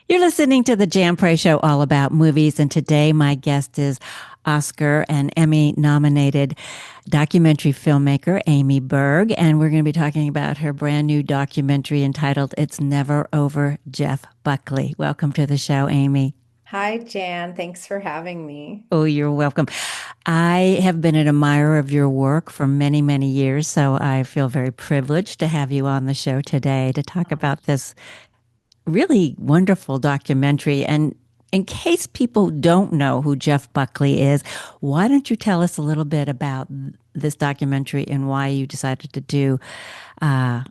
You're listening to the Jam Prey Show, all about movies. And today, my guest is Oscar and Emmy nominated documentary filmmaker Amy Berg. And we're going to be talking about her brand new documentary entitled It's Never Over, Jeff Buckley. Welcome to the show, Amy. Hi, Jan. Thanks for having me. Oh, you're welcome. I have been an admirer of your work for many, many years, so I feel very privileged to have you on the show today to talk about this really wonderful documentary. And in case people don't know who Jeff Buckley is, why don't you tell us a little bit about this documentary and why you decided to do uh,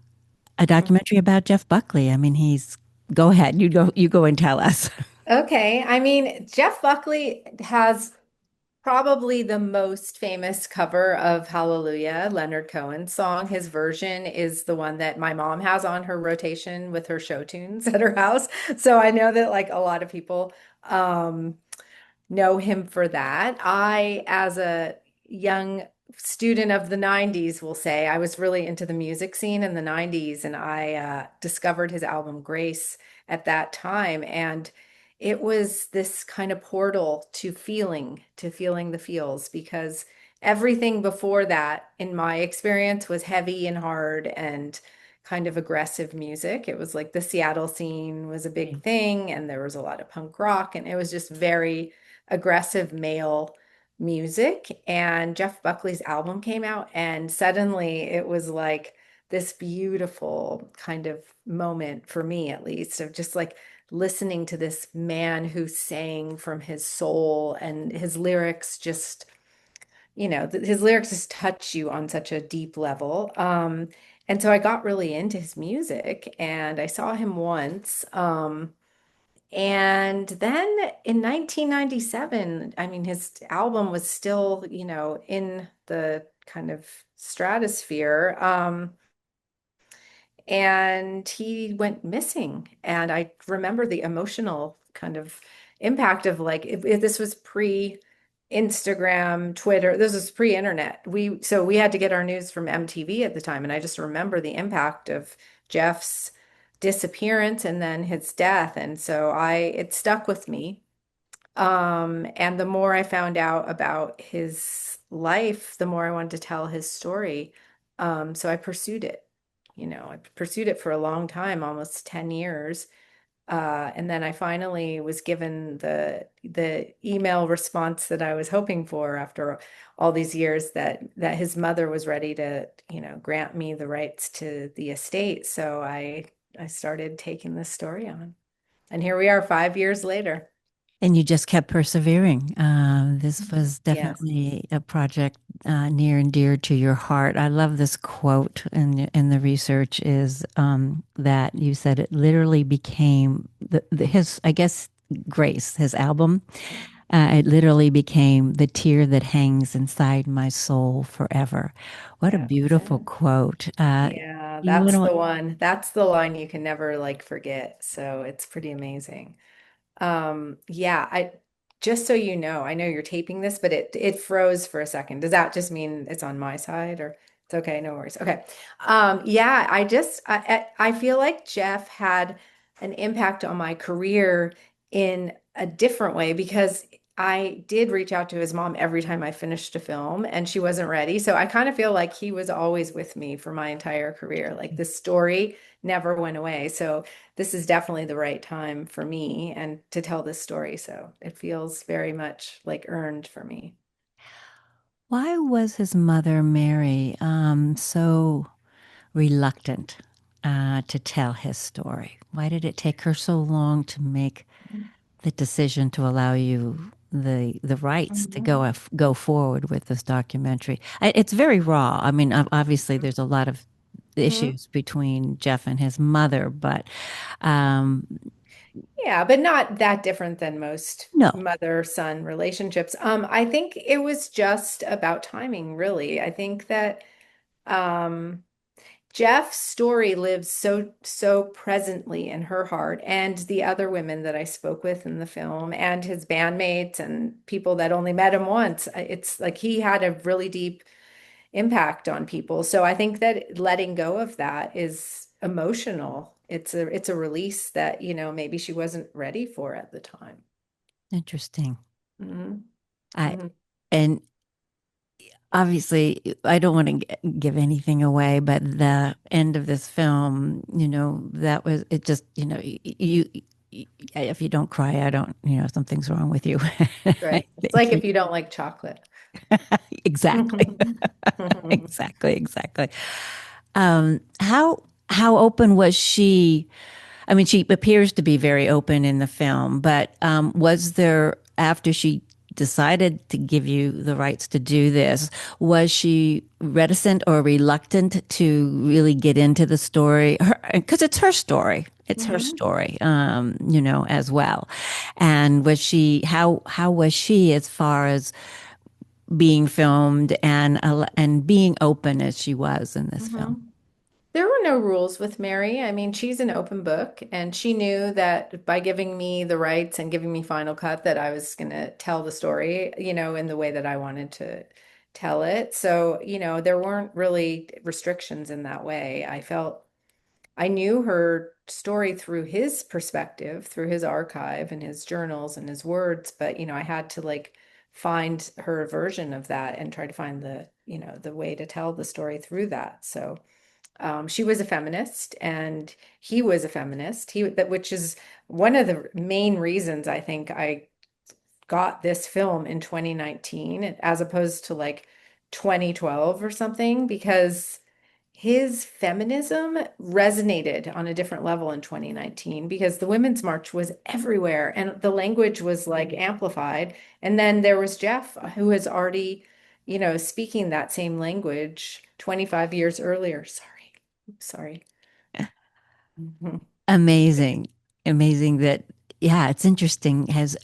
a documentary about Jeff Buckley? I mean, go ahead, you go and tell us. Okay. I mean, Jeff Buckley has probably the most famous cover of Hallelujah, Leonard Cohen's song. His version is the one that my mom has on her rotation with her show tunes at her house. So I know that like a lot of people um, know him for that. As a young student of the 90s, will say I was really into the music scene in the 90s, and I discovered his album Grace at that time. And it was this kind of portal to feeling the feels, because everything before that, in my experience, was heavy and hard and kind of aggressive music. It was like the Seattle scene was a big thing, and there was a lot of punk rock, and it was just very aggressive male music. And Jeff Buckley's album came out, and suddenly it was like this beautiful kind of moment for me, at least, of just like listening to this man who sang from his soul, and his lyrics just, his lyrics just touch you on such a deep level. And so I got really into his music, and I saw him once. And then in 1997, I mean, his album was still, in the kind of stratosphere. And he went missing. And I remember the emotional kind of impact of like, if this was pre-Instagram, Twitter, this was pre-internet. So we had to get our news from MTV at the time. And I just remember the impact of Jeff's disappearance and then his death. And so it stuck with me. And the more I found out about his life, the more I wanted to tell his story. So I pursued it. I pursued it for a long time, almost 10 years. And then I finally was given the email response that I was hoping for after all these years, that his mother was ready to, grant me the rights to the estate. So I started taking this story on. And here we are 5 years later. And you just kept persevering. This was Yes. definitely a project near and dear to your heart. I love this quote in the research is that you said it literally became his, I guess, Grace, his album. It literally became the tear that hangs inside my soul forever. What a That's beautiful it. quote. Yeah, You that's want the one. That's the line you can never like forget. So it's pretty amazing. Yeah, I just so you know, I know you're taping this, but it froze for a second. Does that just mean it's on my side, or it's okay? No worries. Okay. Yeah, I feel like Jeff had an impact on my career in a different way, because I did reach out to his mom every time I finished a film and she wasn't ready. So I kind of feel like he was always with me for my entire career. Like the story never went away. So this is definitely the right time for me and to tell this story. So it feels very much like earned for me. why was his mother, Mary, so reluctant to tell his story? Why did it take her so long to make the decision to allow you the rights to Mhm. go forward with this documentary? It's very raw. I mean, obviously, there's a lot of Mhm. issues between Jeff and his mother, but um, Yeah, but not that different than most no. mother-son relationships. I think it was just about timing, really. I think that um, Jeff's story lives so presently in her heart, and the other women that I spoke with in the film, and his bandmates and people that only met him once. It's like he had a really deep impact on people. So I think that letting go of that is emotional. It's a release that, maybe she wasn't ready for at the time. Interesting. Hmm. I Hmm. and obviously I don't want to give anything away, but the end of this film, that was it. Just if you don't cry, I don't. Something's wrong with you. I Right. It's think like you if you don't like chocolate. exactly, exactly, exactly. How open was she? I mean, she appears to be very open in the film, but was there, after she decided to give you the rights to do this, was she reticent or reluctant to really get into the story? Because it's her story. It's her Hmm. story, as well. And how was she as far as being filmed and being open as she was in this Hmm. film? There were no rules with Mary. I mean, she's an open book, and she knew that by giving me the rights and giving me Final Cut, that I was going to tell the story, in the way that I wanted to tell it. So, there weren't really restrictions in that way. I knew her story through his perspective, through his archive and his journals and his words, but, I had to like find her version of that and try to find the way to tell the story through that. So, she was a feminist and he was a feminist. Which is one of the main reasons I think I got this film in 2019 as opposed to like 2012 or something, because his feminism resonated on a different level in 2019 because the Women's March was everywhere and the language was like amplified. And then there was Jeff, who was already, speaking that same language 25 years earlier. Sorry. Mhm. Amazing. Amazing that, yeah, it's interesting as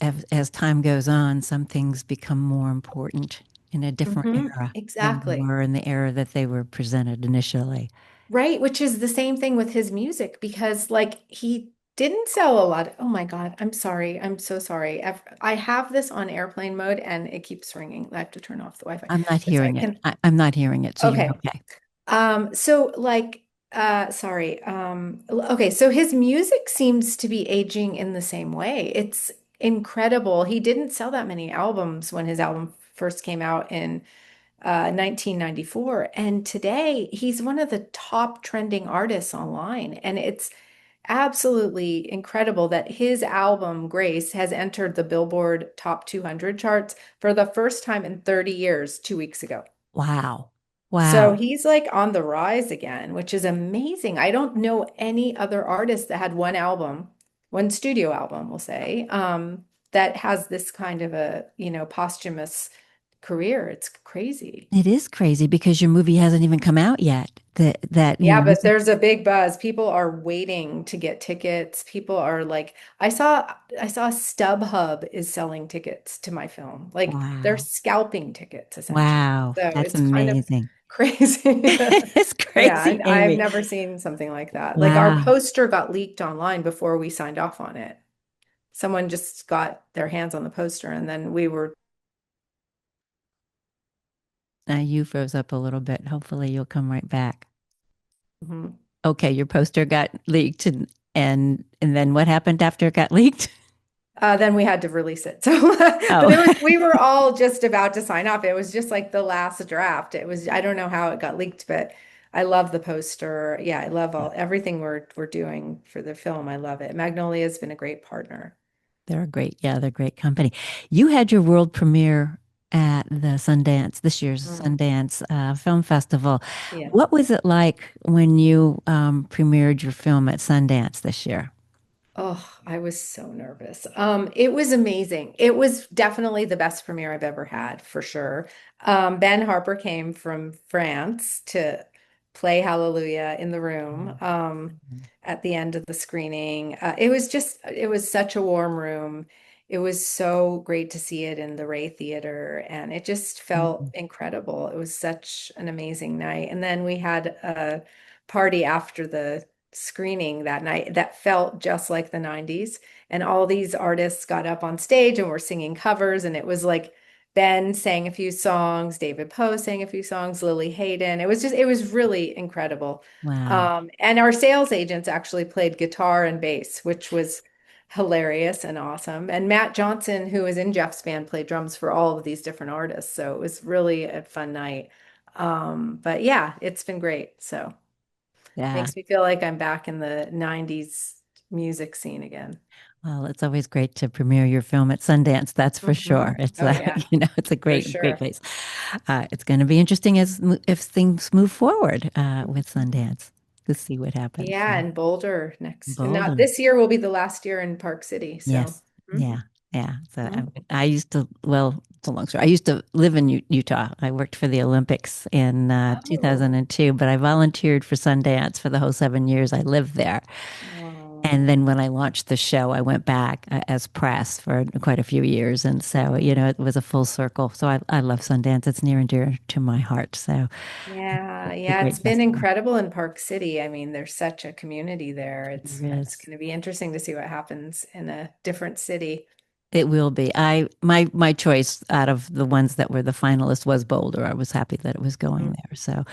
time goes on, some things become more important in a different era than they Exactly. were in the era that they were presented initially. Right, which is the same thing with his music because like he didn't sell a lot. Oh my God, I'm sorry. I'm so sorry. I have this on airplane mode and it keeps ringing. I have to turn off the Wi-Fi. I'm not Sorry, hearing it. I'm not hearing it, so you're okay. okay. So like sorry. Okay, so his music seems to be aging in the same way. It's incredible. He didn't sell that many albums when his album first came out in 1994. And today he's one of the top trending artists online. And it's absolutely incredible that his album, Grace, has entered the Billboard Top 200 charts for the first time in 30 years, 2 weeks ago. Wow. So Wow. he's like on the rise again, which is amazing. I don't know any other artist that had one album, one studio album, we'll say, that has this kind of a, posthumous career. It's crazy. It is crazy because your movie hasn't even come out yet. Yeah, This but is there's a big buzz. People are waiting to get tickets. People are like, I saw StubHub is selling tickets to my film. Like they're wow. scalping tickets essentially. Wow. So That's it's kind of amazing. crazy. It's Yeah, crazy, I've Amy. never seen something like that. Like our Wow. poster got leaked online before we signed off on it. Someone just got their hands on the poster and then we were. Now you froze up a little bit. Hopefully you'll come right back. Mhm. Okay, your poster got leaked and then what happened after it got leaked? Then we had to release it. So, but Oh, we were all just about to sign off. It was just like the last draft. I don't know how it got leaked, but I love the poster. Yeah, I love everything we're doing for the film. I love it. Magnolia has been a great partner. they're a great, yeah, they're a great company. You had your world premiere at the Sundance, this year's Mm, Sundance Film Festival. yeah. What was it like when you premiered your film at Sundance this year? Oh, I was so nervous. It was amazing. It was definitely the best premiere I've ever had, for sure. Ben Harper came from France to play Hallelujah in the room at the end of the screening. It was such a warm room. It was so great to see it in the Ray Theater, and it just felt Mhm. incredible. It was such an amazing night. And then we had a party after the screening that night that felt just like the 90s. And all these artists got up on stage and were singing covers. And it was like Ben sang a few songs, David Poe sang a few songs, Lily Hayden. It was really incredible. Wow. And our sales agents actually played guitar and bass, which was hilarious and awesome. And Matt Johnson, who was in Jeff's band, played drums for all of these different artists. So it was really a fun night. But yeah, it's been great. So Yeah. makes me feel like I'm back in the 90s music scene again. Well, it's always great to premiere your film at Sundance, that's for sure. It's Oh yeah, it's a for great sure. place. It's going to be interesting if things move forward with Sundance to see what happens. Yeah, and Boulder next. And not Boulder. this year will be the last year in Park City. So, Yes. mhm, Yeah. Yeah. So mhm. I used to, well, it's a long story. I used to live in Utah. I worked for the Olympics in Oh, 2002, but I volunteered for Sundance for the whole 7 years I lived there. And oh, then when I launched the show, I went back as press for quite a few years. And so, it was a full circle. So I love Sundance. It's near and dear to my heart. So yeah, it's a yeah. It's great been festival. incredible in Park City. I mean, there's such a community there. There It's is. going to be interesting to see what happens in a different city. It will be. My choice out of the ones that were the finalists was Boulder. I was happy that it was going Mhm. there. So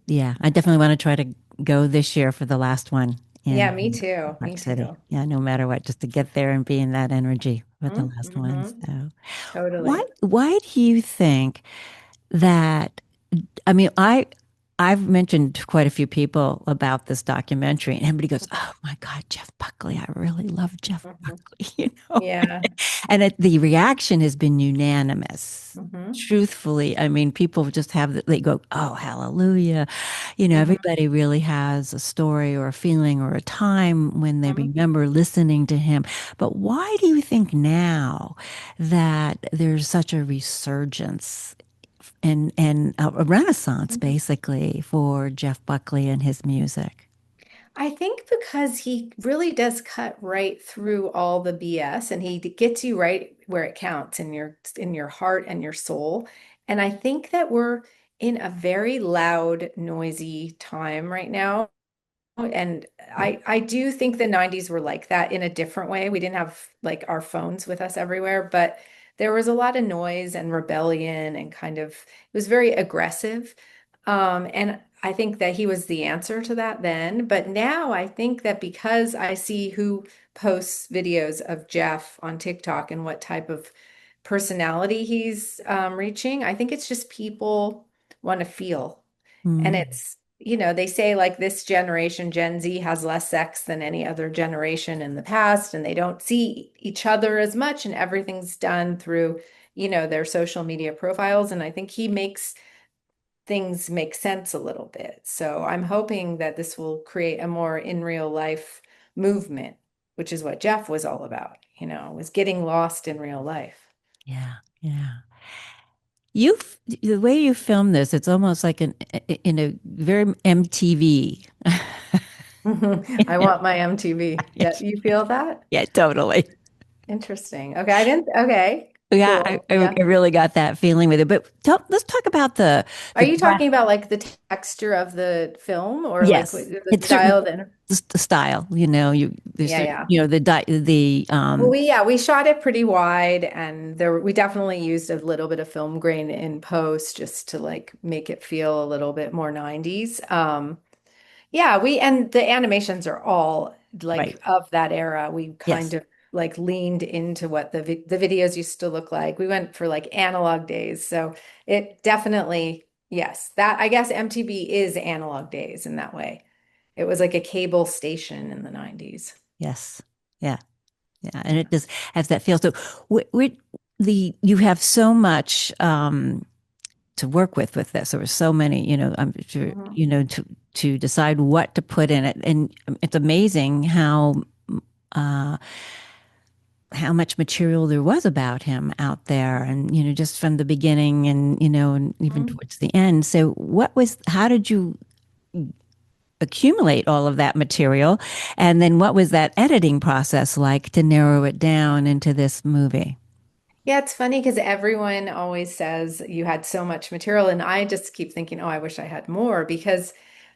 yeah, I definitely want to try to go this year for the last one Yeah, in me too. Park Me City. too. Yeah, no matter what, just to get there and be in that energy with the last one. Mm-hmm. So Totally. why do you think that I mean, I've mentioned to quite a few people about this documentary, and everybody goes, "Oh my God, Jeff Buckley! I really love Jeff Mhm. Buckley," Yeah. and the reaction has been unanimous. Hmm. Truthfully, I mean, people just they go, "Oh, hallelujah!" Hmm. Everybody really has a story or a feeling or a time when they remember listening to him. But why do you think now that there's such a resurgence and a renaissance basically for Jeff Buckley and his music? I think because he really does cut right through all the BS and gets you right where it counts in your heart and your soul. And I think that we're in a very loud, noisy time right now. And I do think the 90s were like that in a different way. We didn't have like our phones with us everywhere, but there was a lot of noise and rebellion and kind of it was very aggressive. And I think that he was the answer to that then. But now I think that because I see who posts videos of Jeff on TikTok and what type of personality he's reaching, I think it's just people want to feel. And Mm, it's, they say like this generation, Gen Z, has less sex than any other generation in the past, and they don't see each other as much, and everything's done through, their social media profiles. And I think he makes things make sense a little bit. So I'm hoping that this will create a more in real life movement, which is what Jeff was all about, was getting lost in real life. yeah, yeah. The way you film this, it's almost like in a very MTV. I want my MTV. Yeah, Yes. you feel that? Yeah, totally. Interesting. Okay, I didn't. Okay, Yeah, cool. Yeah. I really got that feeling with it. But let's talk about Are the you talking about like the texture of the film or like yes, the it's certain style then? the style. There's Yeah, certain, yeah. the Well, we shot it pretty wide and we definitely used a little bit of film grain in post just to like make it feel a little bit more 90s. Yeah, and the animations are all right. like of that era. We kind Yes, of like leaned into what the videos used to look like. We went for like analog days. So it definitely, yes, that I guess MTV is analog days in that way. It was like a cable station in the 90s. yes, yeah, yeah, and it just has that feel. So, you have so much to work with this. There were so many, I'm sure, Mhm. to decide what to put in it, and it's amazing uh, how much material there was about him out there, and just from the beginning, and and even Mhm. towards the end. So, how did you accumulate all of that material, and then what was that editing process like to narrow it down into this movie? Yeah, it's funny because everyone always says you had so much material, and I just keep thinking, oh, I wish I had more because,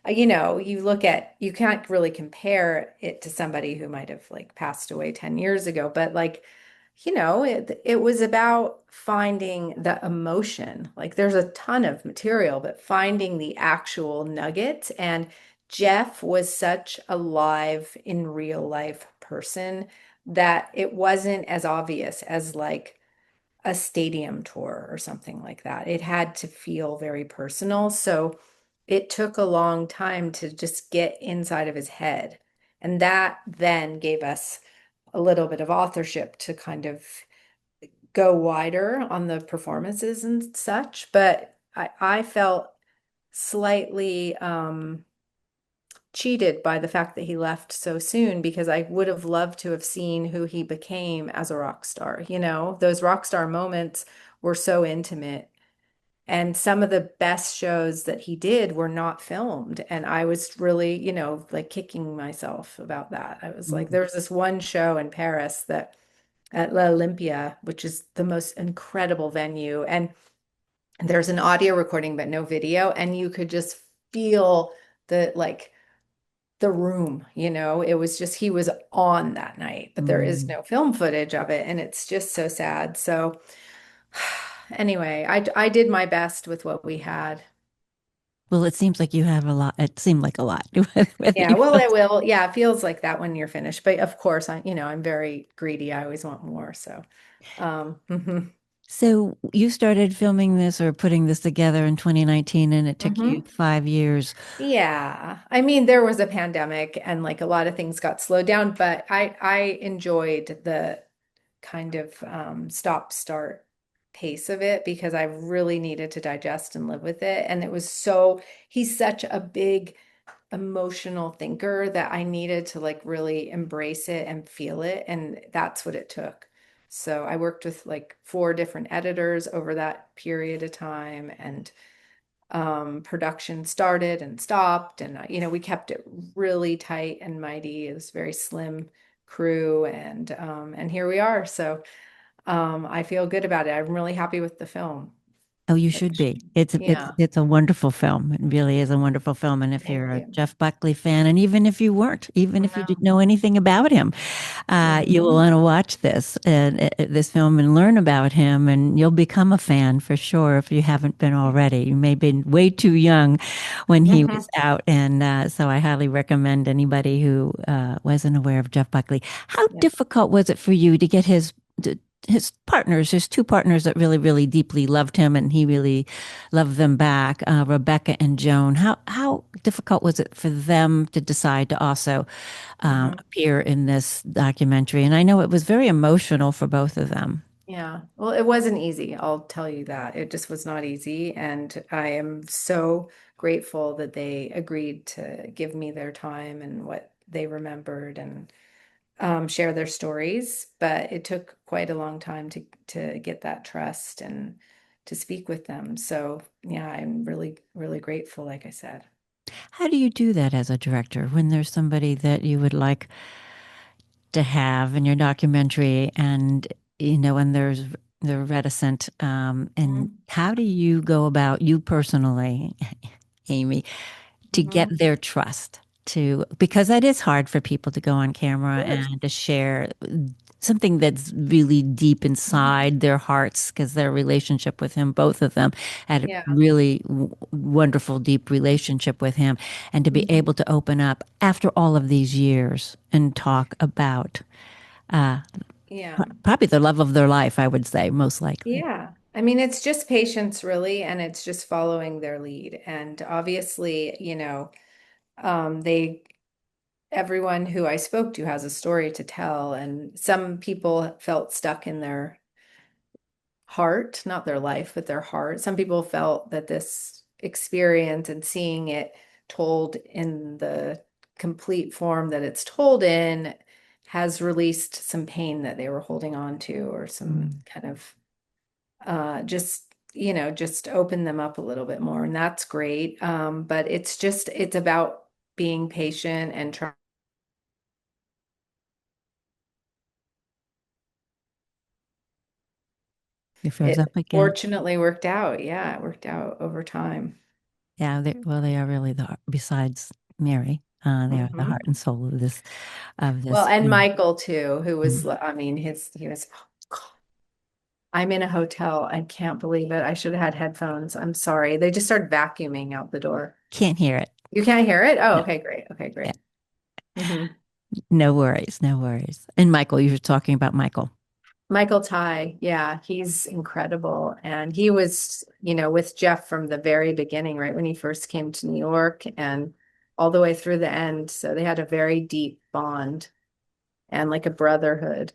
you can't really compare it to somebody who might have like passed away 10 years ago, but like it was about finding the emotion. Like there's a ton of material, but finding the actual nuggets. And Jeff was such a live in real life person that it wasn't as obvious as like a stadium tour or something like that. It had to feel very personal. So it took a long time to just get inside of his head. And that then gave us a little bit of authorship to kind of go wider on the performances and such. But I felt slightly cheated by the fact that he left so soon because I would have loved to have seen who he became as a rock star. Those rock star moments were so intimate. And some of the best shows that he did were not filmed. And I was really, like kicking myself about that. I was like, Mm. there was this one show in Paris that at L'Olympia, which is the most incredible venue. And there's an audio recording, but no video. And you could just feel the room, it was just, he was on that night, but there is Mm. no film footage of it. And it's just so sad. So anyway, I did my best with what we had. Well, it seems like you have a lot. It seemed like a lot. Whether Yeah, you well, feel it will. Yeah, it feels like that when you're finished. But of course, I'm very greedy. I always want more. So, mhm. so you started filming this or putting this together in 2019, and it took you Mhm. 5 years. Yeah. I mean, there was a pandemic and like a lot of things got slowed down, but I enjoyed the kind of stop start pace of it because I really needed to digest and live with it. And he's such a big emotional thinker that I needed to like really embrace it and feel it. And that's what it took. So I worked with like four different editors over that period of time, and production started and stopped. And, we kept it really tight and mighty. It was a very slim crew, and here we are. So I feel good about it. I'm really happy with the film. Oh, you should be. Actually. It's Yeah. it's a wonderful film. It really is a wonderful film. And if Thank you're a you. Jeff Buckley fan, and even if you weren't, even if you didn't know anything about him, you will Hmm. want to watch this film and learn about him, and you'll become a fan for sure if you haven't been already. You may have been way too young when he was Hmm. out, and so I highly recommend anybody who wasn't aware of Jeff Buckley. How Yeah. difficult was it for you to get his partners, his two partners that really, really deeply loved him, and he really loved them back, Rebecca and Joan? How difficult was it for them to decide to also Hmm. appear in this documentary? And I know it was very emotional for both of them. Yeah. Well, it wasn't easy. I'll tell you that. It just was not easy. And I am so grateful that they agreed to give me their time and what they remembered, and share their stories. But it took quite a long time to get that trust and to speak with them. So yeah, I'm really, really grateful, like I said. How do you do that as a director when there's somebody that you would like to have in your documentary, and and they're reticent, and Mhm. how do you go about, you personally, Amy, to get Mhm. their trust, to because that is hard for people to go on camera Of course. and to share something that's really deep Mhm. inside their hearts, because their relationship with him, both of them had a Yeah. really wonderful deep relationship with him, and to be Mhm. able to open up after all of these years and talk about uh, Yeah. probably the love of their life, I would say, most likely. Yeah. I mean, it's just patience, really, and it's just following their lead. And obviously, they everyone who I spoke to has a story to tell, and some people felt stuck in their heart, not their life, but their heart. Some people felt that this experience and seeing it told in the complete form that it's told in has released some pain that they were holding on to, or some Mm. kind of just open them up a little bit more. And that's great. But it's about being patient and trying. You froze It up again. fortunately worked out. Yeah, it worked out over time. Yeah, well, they are really besides Mary, they are the heart Hmm. and soul of this Well, and film. Michael too, who was, Mm. I mean, he was I'm in a hotel. I can't believe it. I should have had headphones. I'm sorry. They just started vacuuming out the door. Can't hear it. You can't hear it? Oh, No. okay, great. Okay, Yeah. great. hmm No worries. No worries. And Michael, you were talking about Michael. Michael Ty, yeah, he's incredible. And he was, with Jeff from the very beginning, right when he first came to New York and all the way through the end. So they had a very deep bond and like a brotherhood.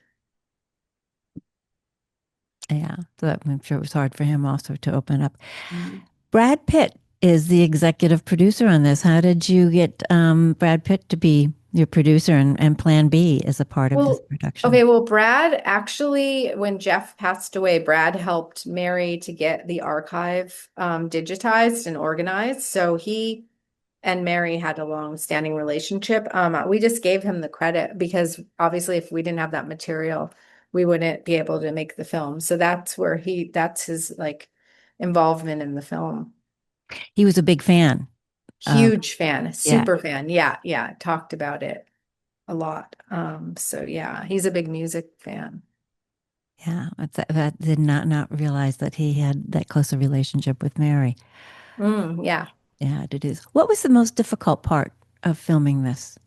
Yeah. So I'm sure it was hard for him also to open up. Mhm. Brad Pitt is the executive producer on this. How did you get Brad Pitt to be your producer and Plan B as a part of this Well, production? okay, well, Brad actually, when Jeff passed away, Brad helped Mary to get the archive digitized and organized. So he and Mary had a long-standing relationship. We just gave him the credit because obviously, if we didn't have that material, we wouldn't be able to make the film. So that's his like involvement in the film. He was a big fan of, Huge fan, yeah, super fan. Yeah, yeah, talked about it a lot. So yeah, he's a big music fan. yeah. That did not realize that he had that close a relationship with Mary. Yeah. Yeah, it is. What was the most difficult part of filming this?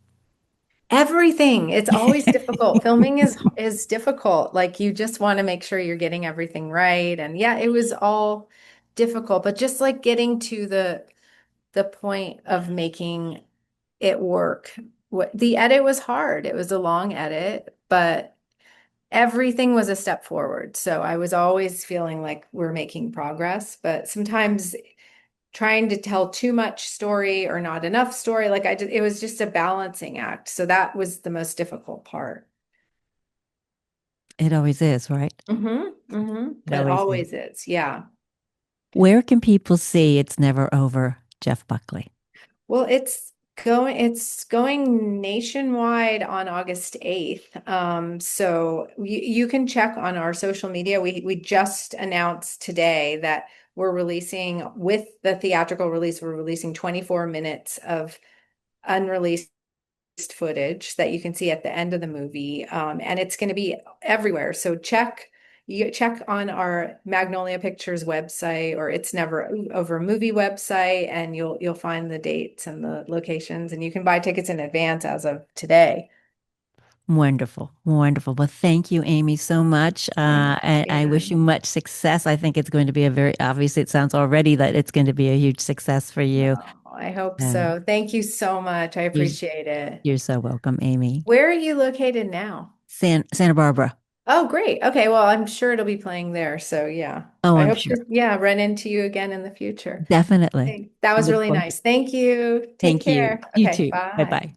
Everything. It's always difficult. Filming is difficult. Like you just want to make sure you're getting everything right. And yeah, it was all difficult, but just like getting to the point of making it work. The edit was hard. It was a long edit, but everything was a step forward. So I was always feeling like we're making progress, but sometimes trying to tell too much story or not enough story. Like it was just a balancing act. So that was the most difficult part. It always is, right? It It always is. always is. Yeah. Where can people see It's Never Over, Jeff Buckley? Well, it's going nationwide on August 8th. So you can check on our social media. We just announced today that we're releasing with the theatrical release, we're releasing 24 minutes of unreleased footage that you can see at the end of the movie. And it's going to be everywhere. So you check on our Magnolia Pictures website or It's Never Over movie website, and you'll find the dates and the locations, and you can buy tickets in advance as of today. Wonderful, wonderful. Well, thank you, Amy, so much. Thanks, And I wish you Shannon. much success. I think it's going to be a very, obviously, it sounds already that it's going to be a huge success for you. Oh, I hope And so. Thank you so much. I you're, appreciate it. you're so welcome, Amy. Where are you located now? Santa Barbara. Oh, great. Okay, well, I'm sure it'll be playing there. So yeah, Oh, I I'm hope sure. to, yeah, run into you again in the future. Definitely. Thanks. That was Look really forward to nice. Thank you. Take Thank you. care. You Okay, too. Bye bye. bye.